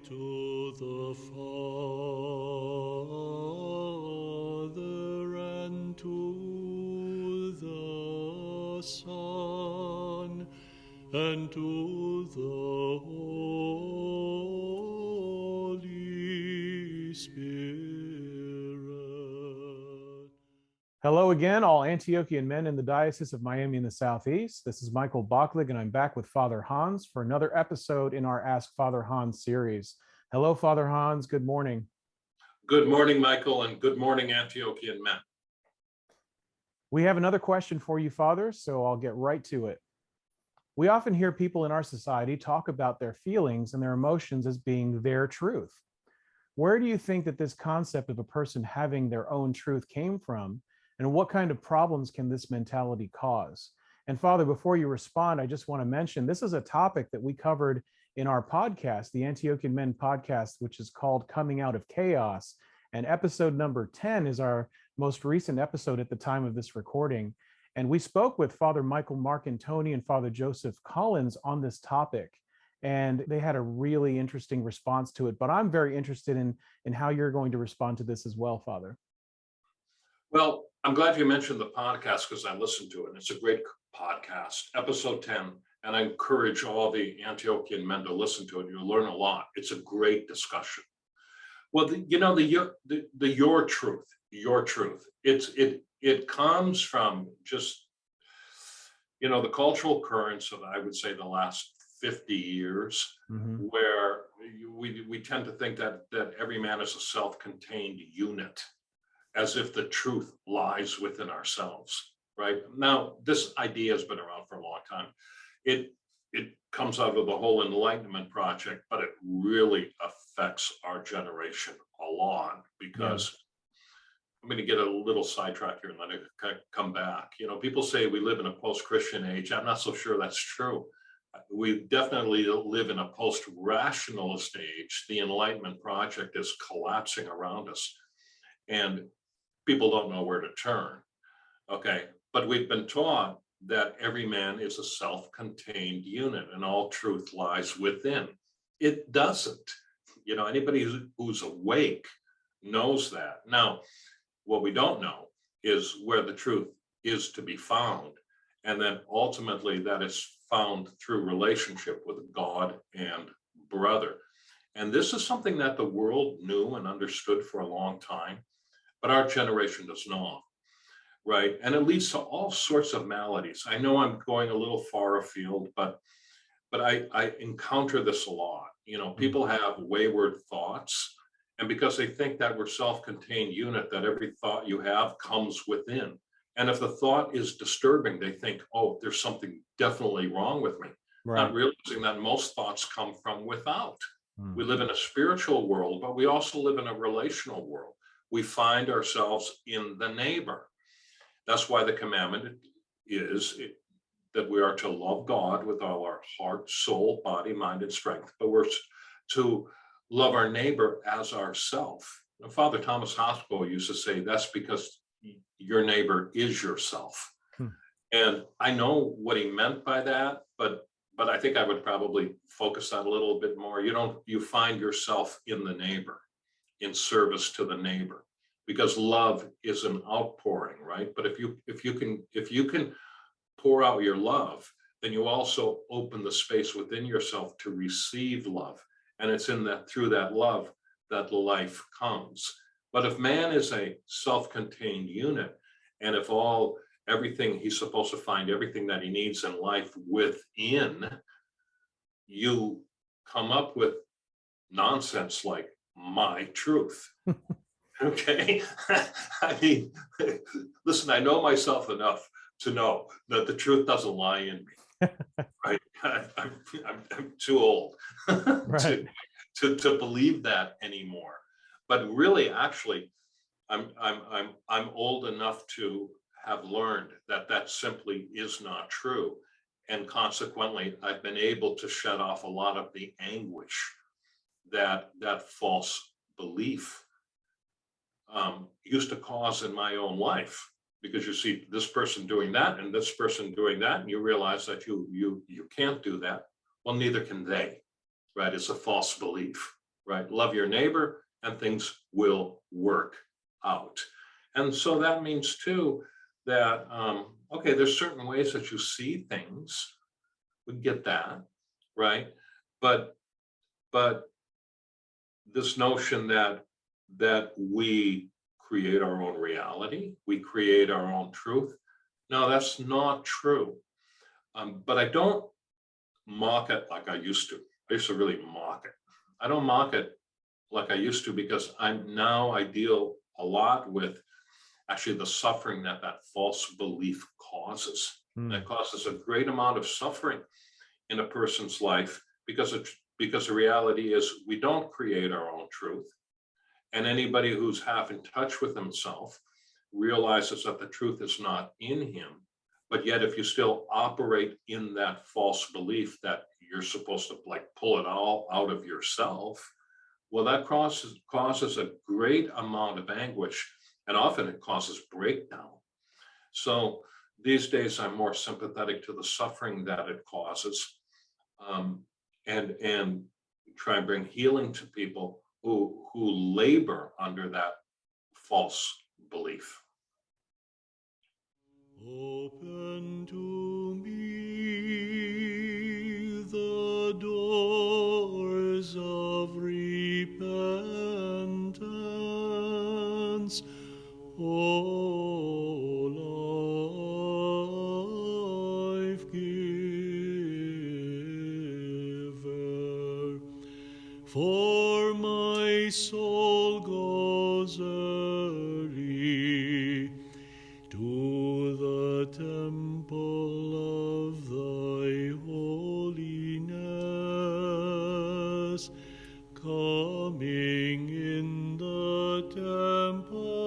to the Father, and to the Son, and to the Holy Spirit. Hello again, all Antiochian men in the Diocese of Miami in the Southeast. This is Michael Bocklig, and I'm back with Father Hans for another episode in our Ask Father Hans series. Hello, Father Hans. Good morning. Good morning, Michael, and good morning, Antiochian men. We have another question for you, Father, so I'll get right to it. We often hear people in our society talk about their feelings and their emotions as being their truth. Where do you think that this concept of a person having their own truth came from? And what kind of problems can this mentality cause? And Father, before you respond, I just want to mention this is a topic that we covered in our podcast, the Antiochian Men podcast, which is called Coming Out of Chaos. And episode number 10 is our most recent episode at the time of this recording. And we spoke with Father Michael Marcantoni and Father Joseph Collins on this topic. And they had a really interesting response to it. But I'm very interested in how you're going to respond to this as well, Father. Well, I'm glad you mentioned the podcast because I listened to it. And it's a great podcast, episode 10. And I encourage all the Antiochian men to listen to it. You'll learn a lot. It's a great discussion. Well, the your truth, it comes from just, the cultural currents of, I would say, the last 50 years, where we tend to think that every man is a self-contained unit, as if the truth lies within ourselves, right? Now, this idea has been around for a long time. It comes out of the whole Enlightenment project, but it really affects our generation a lot because I'm going to get a little sidetracked here and then I come back. People say we live in a post-Christian age. I'm not so sure that's true. We definitely live in a post-rationalist age. The Enlightenment project is collapsing around us and people don't know where to turn. Okay, but we've been taught that every man is a self-contained unit and all truth lies within. It doesn't. Anybody who's awake knows that. Now, what we don't know is where the truth is to be found. And then ultimately that is found through relationship with God and brother. And this is something that the world knew and understood for a long time, but our generation does not, right? And it leads to all sorts of maladies. I know I'm going a little far afield, but I encounter this a lot. People have wayward thoughts, and because they think that we're self-contained unit, that every thought you have comes within. And if the thought is disturbing, they think, oh, there's something definitely wrong with me. Right. Not realizing that most thoughts come from without. We live in a spiritual world, but we also live in a relational world. We find ourselves in the neighbor. That's why the commandment is that we are to love God with all our heart, soul, body, mind, and strength, but we're to love our neighbor as ourself. Father Thomas Hospital used to say that's because your neighbor is yourself. And I know what he meant by that, but I think I would probably focus that a little bit more. You find yourself in the neighbor, in service to the neighbor, because love is an outpouring, right? But if you can pour out your love, then you also open the space within yourself to receive love. And it's through that love that life comes. But if man is a self-contained unit, and if everything he's supposed to find everything that he needs in life within, you come up with nonsense like my truth. Okay. I mean, listen, I know myself enough to know that the truth doesn't lie in me. Right? I'm too old Right. to believe that anymore. But really, actually, I'm old enough to have learned that simply is not true. And consequently, I've been able to shut off a lot of the anguish that false belief used to cause in my own life. Because you see this person doing that and this person doing that, and you realize that you can't do that. Well, neither can they, right? It's a false belief. right? Love your neighbor and things will work out. And so that means too that, okay, there's certain ways that you see things. We get that, right? But this notion that we create our own reality, we create our own truth. No, that's not true. But I don't mock it like I used to. I used to really mock it. I don't mock it like I used to because I deal a lot with actually the suffering that false belief causes. That causes a great amount of suffering in a person's life because the reality is we don't create our own truth. And anybody who's half in touch with himself realizes that the truth is not in him. But yet, if you still operate in that false belief that you're supposed to like pull it all out of yourself, well, that causes a great amount of anguish, and often it causes breakdown. So these days, I'm more sympathetic to the suffering that it causes, and try and bring healing to people who labor under that false belief. Open to me the doors of repentance, O life giver, for my soul goes early to the temple of thy holiness, coming in the temple